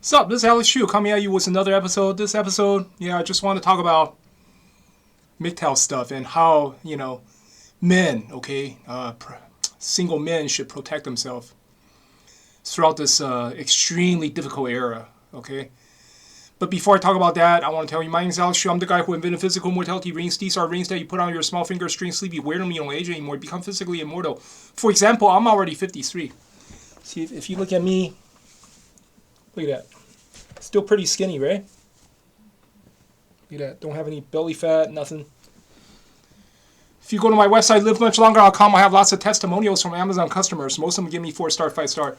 What's up? This is Alex Chu coming at you with another episode. This episode, I just want to talk about MGTOW stuff and how, men, single men should protect themselves throughout this extremely difficult era, okay? But before I talk about that, I want to tell you, my name is Alex Chu. I'm the guy who invented physical mortality rings. These are rings that you put on your small finger, string sleeve. You wear them, you don't age anymore. You become physically immortal. For example, I'm already 53. See, if you look at me, look at that. Still pretty skinny, right? Look at that. Don't have any belly fat, nothing. If you go to my website, livemuchlonger.com, I have lots of testimonials from Amazon customers. Most of them give me 4-star, 5-star.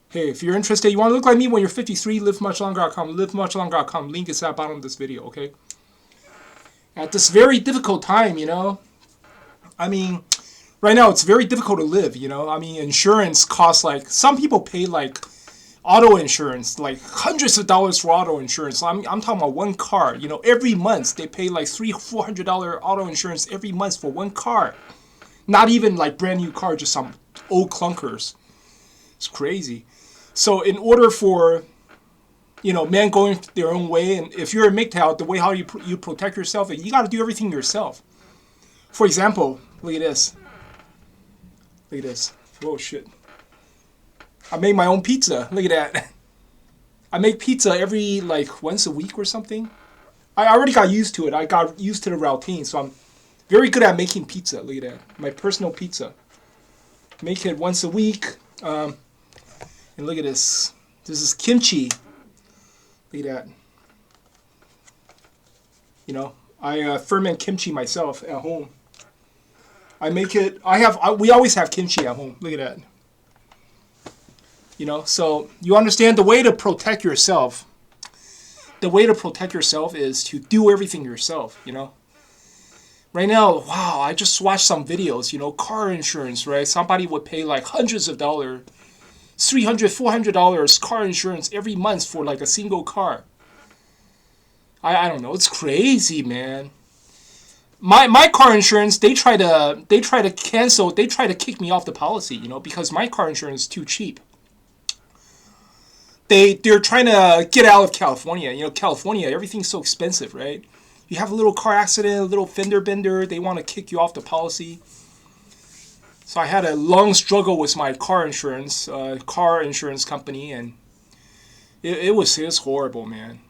Hey, if you're interested, you want to look like me when you're 53, livemuchlonger.com, livemuchlonger.com. Link is at the bottom of this video, okay? At this very difficult time, right now it's very difficult to live, insurance costs some people pay auto insurance, hundreds of dollars for auto insurance. I'm talking about one car. Every month they pay $300-400 auto insurance every month for one car. Not even brand new car, just some old clunkers. It's crazy. So in order for, men going their own way, and if you're a MGTOW, the way how you protect yourself, you got to do everything yourself. For example, look at this. Look at this. Whoa, shit. I made my own pizza. Look at that. I make pizza every, once a week or something. I already got used to it. I got used to the routine, so I'm very good at making pizza. Look at that. My personal pizza. Make it once a week. And look at this. This is kimchi. Look at that. I ferment kimchi myself at home. I make it. We always have kimchi at home. Look at that. So you understand the way to protect yourself. The way to protect yourself is to do everything yourself, Right now, wow, I just watched some videos, car insurance, right? Somebody would pay hundreds of dollars, $300-400 car insurance every month for a single car. I don't know, it's crazy, man. My car insurance, they try to cancel, they try to kick me off the policy, because my car insurance is too cheap. They're trying to get out of California. California, everything's so expensive, right? You have a little car accident, a little fender bender, they want to kick you off the policy. So I had a long struggle with my car insurance company, and it was horrible, man.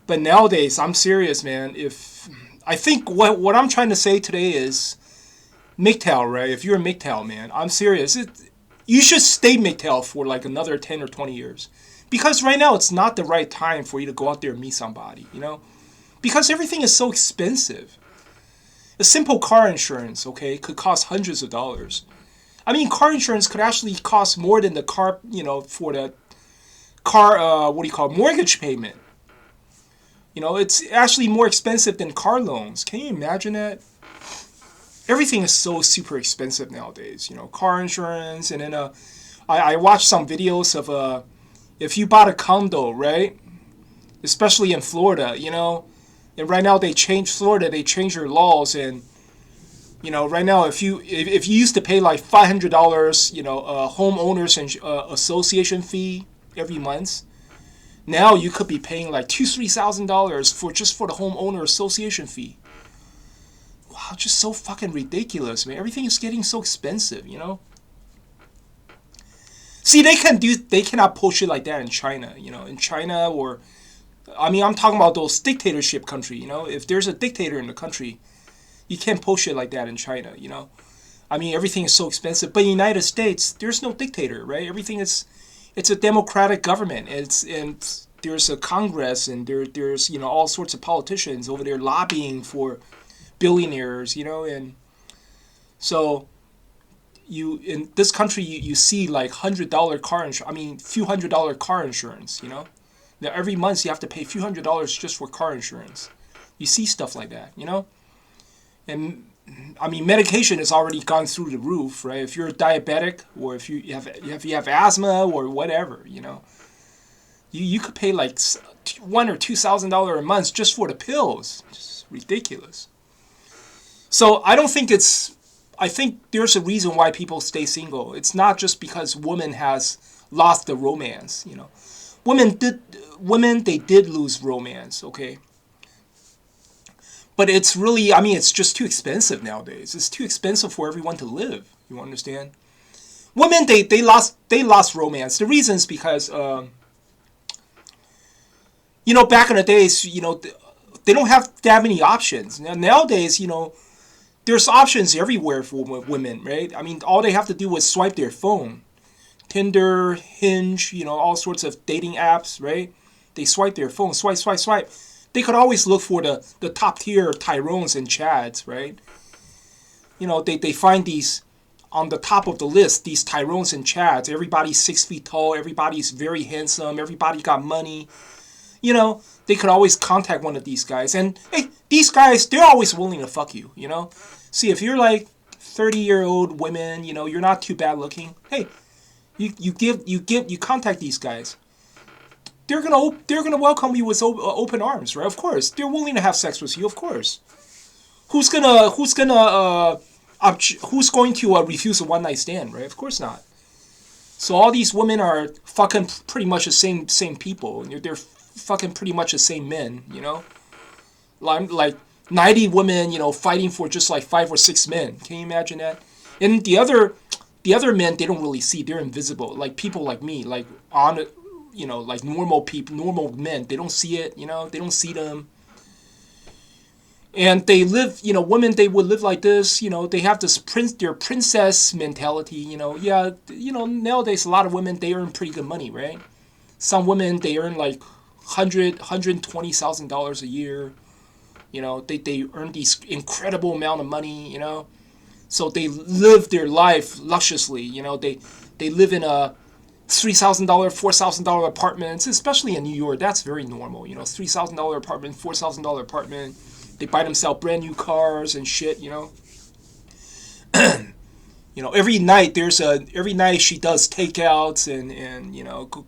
But nowadays, I'm serious, man. I think what I'm trying to say today is MGTOW, right? If you're a MGTOW, man, I'm serious. You should stay MGTOW for another 10 or 20 years. Because right now, it's not the right time for you to go out there and meet somebody, Because everything is so expensive. A simple car insurance, could cost hundreds of dollars. Car insurance could actually cost more than the car, for the car, mortgage payment. It's actually more expensive than car loans. Can you imagine that? Everything is so super expensive nowadays, car insurance, and then I watched some videos of if you bought a condo, right? Especially in Florida, and right now they changed their laws, and right now if you used to pay $500, homeowners and association fee every month, now you could be paying $2,000-3,000 for the homeowner association fee. Wow, just so fucking ridiculous, man. Everything is getting so expensive, See, they cannot pull shit like that in China, in China, or, I'm talking about those dictatorship country, if there's a dictator in the country, you can't pull shit like that in China, everything is so expensive. But in the United States, there's no dictator, right? It's a democratic government. And there's a Congress, and there's, all sorts of politicians over there lobbying for billionaires, and so in this country you see $100 car insurance, few $100 car insurance, Now every month you have to pay a few $100s just for car insurance. You see stuff like that, And medication has already gone through the roof, right? If you're diabetic, or if you have asthma or whatever, you could pay $1,000 or $2,000 a month just for the pills. It's ridiculous. So I think there's a reason why people stay single. It's not just because woman has lost the romance, women did women they did lose romance, okay? But it's really, I mean, it's just too expensive nowadays. It's too expensive for everyone to live. You understand? Women they lost romance. The reason is because back in the days, they don't have that many options. Nowadays, there's options everywhere for women, right? I mean, all they have to do is swipe their phone. Tinder, Hinge, all sorts of dating apps, right? They swipe their phone, swipe, swipe, swipe. They could always look for the top tier Tyrones and Chads, right? They find these on the top of the list, these Tyrones and Chads. Everybody's 6 feet tall, everybody's very handsome, everybody got money. They could always contact one of these guys. And hey, these guys, they're always willing to fuck you. See, if you're like 30-year-old women, you're not too bad looking. Hey, you contact these guys. They're gonna welcome you with open arms, right? Of course, they're willing to have sex with you. Of course, who's going to refuse a one night stand, right? Of course not. So all these women are fucking pretty much the same people. They're fucking pretty much the same men, like 90 women, fighting for just like 5 or 6 men. Can you imagine that? And the other men, they don't really see. They're invisible. Like people like me, like like normal people, normal men. They don't see it. They don't see them. And they live, women, they would live like this. They have their princess mentality. Yeah, nowadays a lot of women, they earn pretty good money, right? Some women, they earn like $120,000 a year. They earn these incredible amount of money. So they live their life lusciously. They live in a $3,000, $4,000 apartments, especially in New York. That's very normal. $3,000 apartment, $4,000 apartment. They buy themselves brand new cars and shit. Every night every night she does takeouts and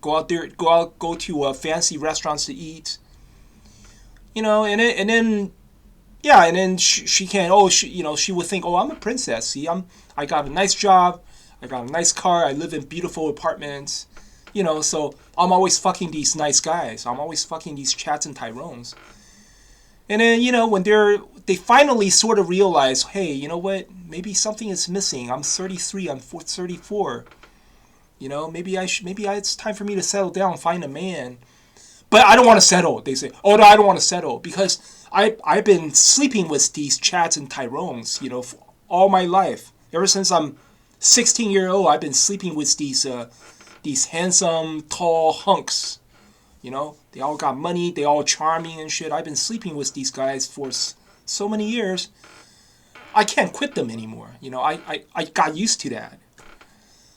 go out there, go to fancy restaurants to eat. And then yeah, and then she can, she would think, oh, I'm a princess. See, I got a nice job, I got a nice car, I live in beautiful apartments. So I'm always fucking these nice guys. I'm always fucking these Chads and Tyrones. And then, when they finally sort of realize, hey, you know what? Maybe something is missing. I'm 33. I'm 34. Maybe it's time for me to settle down, find a man. But I don't want to settle. They say, oh no, I don't want to settle because I've been sleeping with these Chads and Tyrones, for all my life. Ever since I'm 16-year-old, I've been sleeping with these handsome, tall hunks. They all got money, they all charming and shit. I've been sleeping with these guys for so many years. I can't quit them anymore. I got used to that.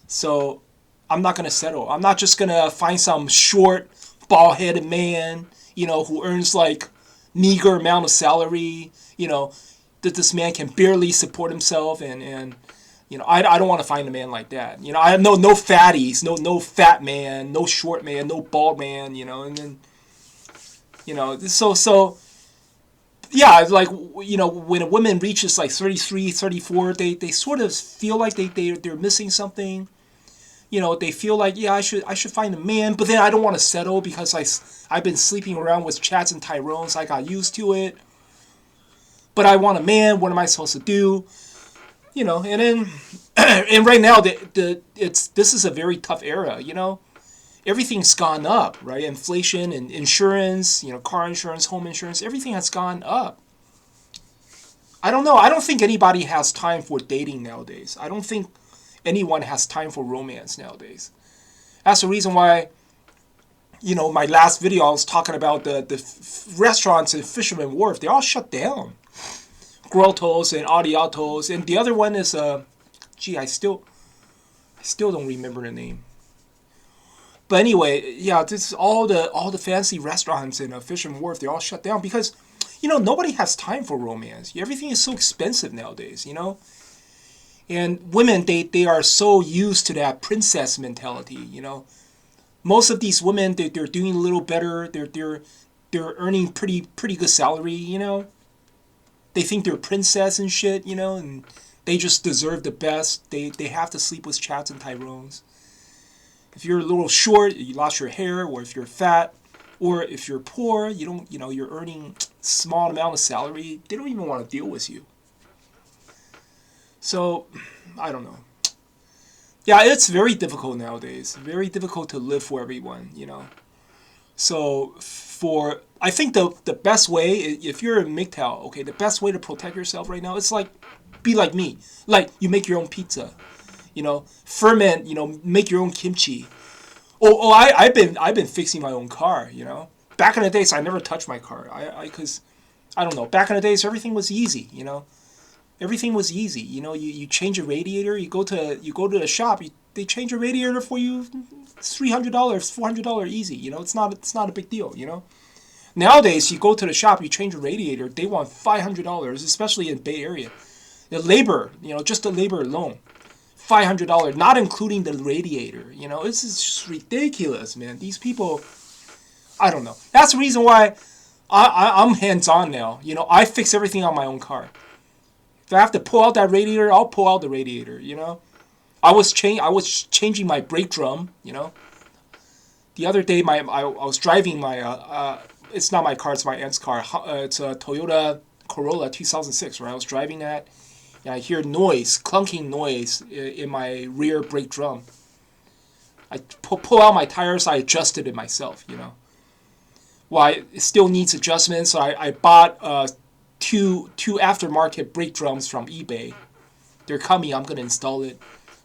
So I'm not gonna settle. I'm not just gonna find some short, bald-headed man, who earns like meager amount of salary. That this man can barely support himself and I don't want to find a man like that. I have no fatties, no fat man, no short man, no bald man. And then so yeah, like when a woman reaches like 33, 34, they sort of feel like they're missing something. They feel like, yeah, I should find a man, but then I don't want to settle because I've been sleeping around with Chads and Tyrones. I got used to it. But I want a man. What am I supposed to do? And then and right now this is a very tough era. Everything's gone up, right? Inflation and insurance, car insurance, home insurance, everything has gone up. I don't know. I don't think anybody has time for dating nowadays. I don't think anyone has time for romance nowadays. That's the reason why, my last video I was talking about the restaurants in Fisherman Wharf. They all shut down. Grottos and Adiatos, and the other one is I still don't remember the name. But anyway, yeah, this is all the fancy restaurants in Fisherman Wharf. They're all shut down because nobody has time for romance. Everything is so expensive nowadays. And women, they are so used to that princess mentality. Most of these women, they're doing a little better. They're earning pretty good salary. They think they're princess and shit, and they just deserve the best. They have to sleep with Chads and Tyrones. If you're a little short, you lost your hair, or if you're fat, or if you're poor, you don't, you're earning small amount of salary, they don't even want to deal with you. So, I don't know. Yeah, it's very difficult nowadays. Very difficult to live for everyone. So, I think the best way, if you're a MGTOW, okay, the best way to protect yourself right now, it's like, be like me. Like, you make your own pizza. Ferment, make your own kimchi. I've been fixing my own car. Back in the days, I never touched my car. Cause I don't know. Back in the days, everything was easy. Everything was easy. You change a radiator. You go to the shop. They change a radiator for you, $300, $400 easy. It's not a big deal. Nowadays, you go to the shop, you change a radiator. They want $500, especially in Bay Area. The labor, just the labor alone. $500, not including the radiator. This is just ridiculous, man. These people, I don't know. That's the reason why I'm hands-on now. I fix everything on my own car. If I have to pull out that radiator, I'll pull out the radiator. I was changing my brake drum. The other day, I was driving my it's not my car, it's my aunt's car. It's a Toyota Corolla 2006. Right, I was driving that. And I hear clunking noise in my rear brake drum. I pull out my tires, I adjusted it myself, Well, it still needs adjustments, so I bought two aftermarket brake drums from eBay. They're coming, I'm going to install it.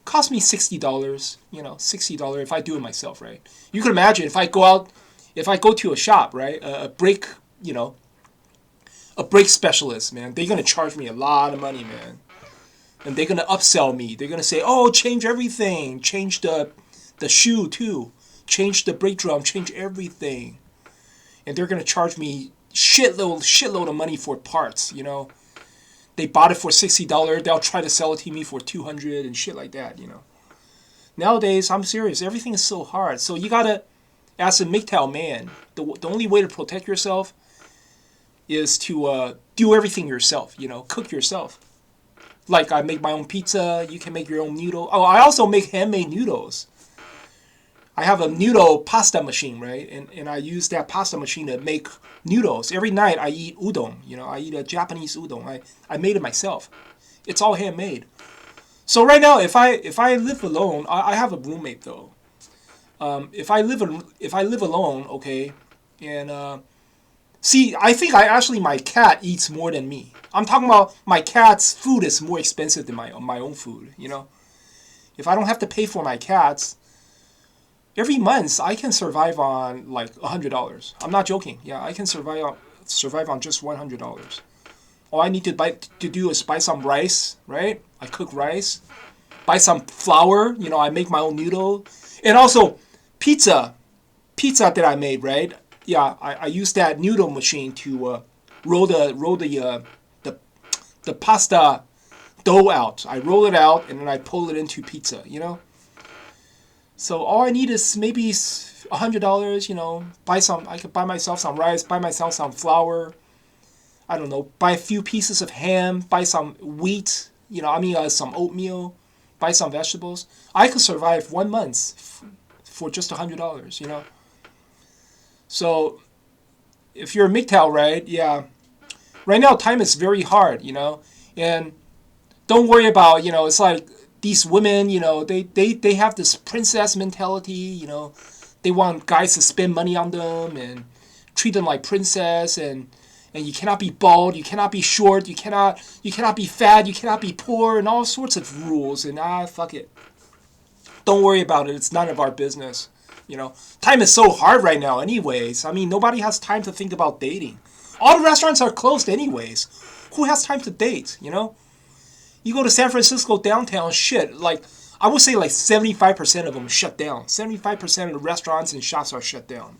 Cost me $60, $60 if I do it myself, right? You can imagine if I go to a shop, right, a brake specialist, man, they're going to charge me a lot of money, man. And they're going to upsell me. They're going to say, oh, change everything. Change the shoe, too. Change the brake drum. Change everything. And they're going to charge me shitload of money for parts, They bought it for $60. They'll try to sell it to me for $200 and shit like that, Nowadays, I'm serious. Everything is so hard. So you got to, as a MGTOW man, the only way to protect yourself is to do everything yourself, cook yourself. Like I make my own pizza, you can make your own noodle. Oh, I also make handmade noodles. I have a noodle pasta machine, right? And I use that pasta machine to make noodles. Every night I eat udon, I eat a Japanese udon. I made it myself. It's all handmade. So right now, if I live alone, I have a roommate though. If I live alone, okay, and see, I think my cat eats more than me. I'm talking about my cat's food is more expensive than my own food, If I don't have to pay for my cats, every month I can survive on like $100. I'm not joking. Yeah, I can survive on just $100. All I need to do is buy some rice, right? I cook rice. Buy some flour, I make my own noodle. And also, pizza that I made, right? Yeah, I use that noodle machine to roll the pasta dough out. I roll it out and then I pull it into pizza, So all I need is maybe $100, I could buy myself some rice, buy myself some flour. I don't know, buy a few pieces of ham, buy some wheat, some oatmeal, buy some vegetables. I could survive 1 month for just $100, So if you're a MGTOW, right? Yeah. Right now, time is very hard, and don't worry about, it's like these women, they have this princess mentality, they want guys to spend money on them and treat them like princess, and you cannot be bald, you cannot be short, you cannot be fat, you cannot be poor, and all sorts of rules, and fuck it. Don't worry about it, it's none of our business, Time is so hard right now anyways. I mean, nobody has time to think about dating. All the restaurants are closed anyways. Who has time to date, You go to San Francisco downtown, shit, like, I would say like 75% of them shut down. 75% of the restaurants and shops are shut down,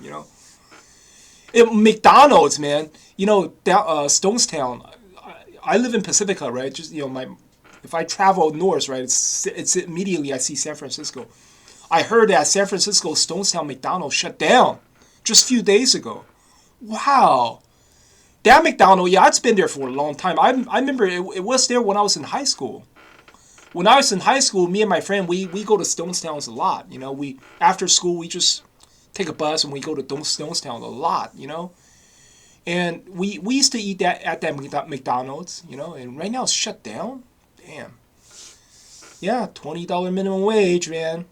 McDonald's, man, Stonestown, I live in Pacifica, right? Just, if I travel north, right, it's immediately I see San Francisco. I heard that San Francisco Stonestown McDonald's shut down just a few days ago. Wow. That McDonald's, yeah, it's been there for a long time. I remember it was there when I was in high school. when I was in high school, me and my friend, we go to Stonestown a lot. You know, we after school we just take a bus and we go to Stonestown a lot. You know, and we used to eat that at that McDonald's. You know, and right now it's shut down. Damn. Yeah, $20 minimum wage, man.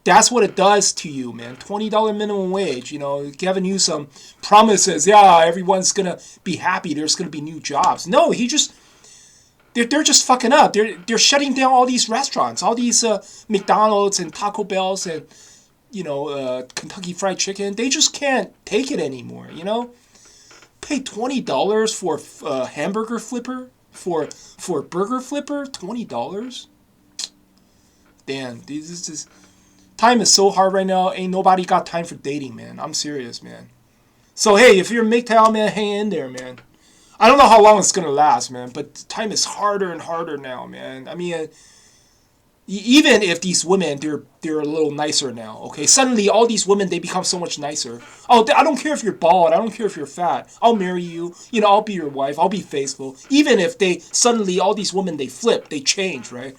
That's what it does to you, man. $20 minimum wage, you know, giving you some promises. Yeah, everyone's gonna be happy. There's gonna be new jobs. No, they're just fucking up. They're shutting down all these restaurants, all these McDonald's and Taco Bells and Kentucky Fried Chicken. They just can't take it anymore. You know, pay $20 for a hamburger flipper for a burger flipper. $20. Damn, this is. Time is so hard right now. Ain't nobody got time for dating, man. I'm serious, man. So, hey, if you're a MGTOW, man, hang in there, man. I don't know how long it's going to last, man, but time is harder and harder now, man. I mean, even if these women, they're a little nicer now, okay? Suddenly, all these women, they become so much nicer. Oh, I don't care if you're bald. I don't care if you're fat. I'll marry you. You know, I'll be your wife. I'll be faithful. Even if suddenly, all these women, they flip. They change, right?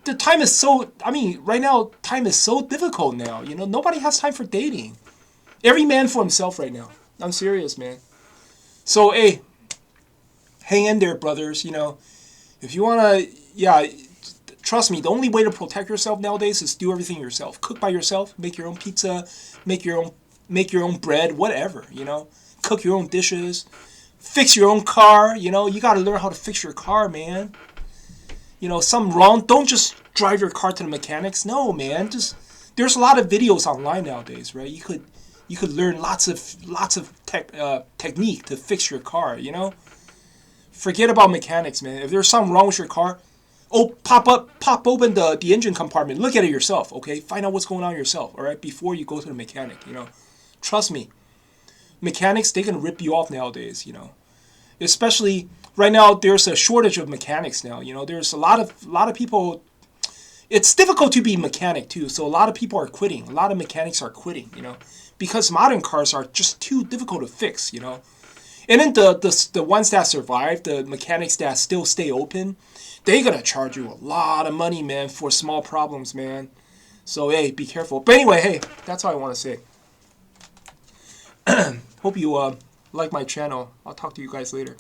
The time is so, I mean, right now, time is so difficult now. You know, nobody has time for dating. Every man for himself right now. I'm serious, man. So, hey, hang in there, brothers. You know, if you want to, yeah, trust me, the only way to protect yourself nowadays is do everything yourself. Cook by yourself, make your own pizza, make your own bread, whatever, you know. Cook your own dishes, fix your own car, you know. You got to learn how to fix your car, man. You know, something wrong, don't just drive your car to the mechanics. No, man, there's a lot of videos online nowadays, right? You could learn lots of technique to fix your car, you know? Forget about mechanics, man. If there's something wrong with your car, pop open the engine compartment. Look at it yourself, okay? Find out what's going on yourself, all right? Before you go to the mechanic, you know? Trust me. Mechanics, they can rip you off nowadays, you know? Especially right now, there's a shortage of mechanics now. You know, there's a lot of people. It's difficult to be a mechanic too, so a lot of people are quitting. A lot of mechanics are quitting. You know, because modern cars are just too difficult to fix. You know, and then the ones that survive, the mechanics that still stay open, they're gonna charge you a lot of money, man, for small problems, man. So hey, be careful. But anyway, hey, that's all I want to say. Hope you like my channel. I'll talk to you guys later.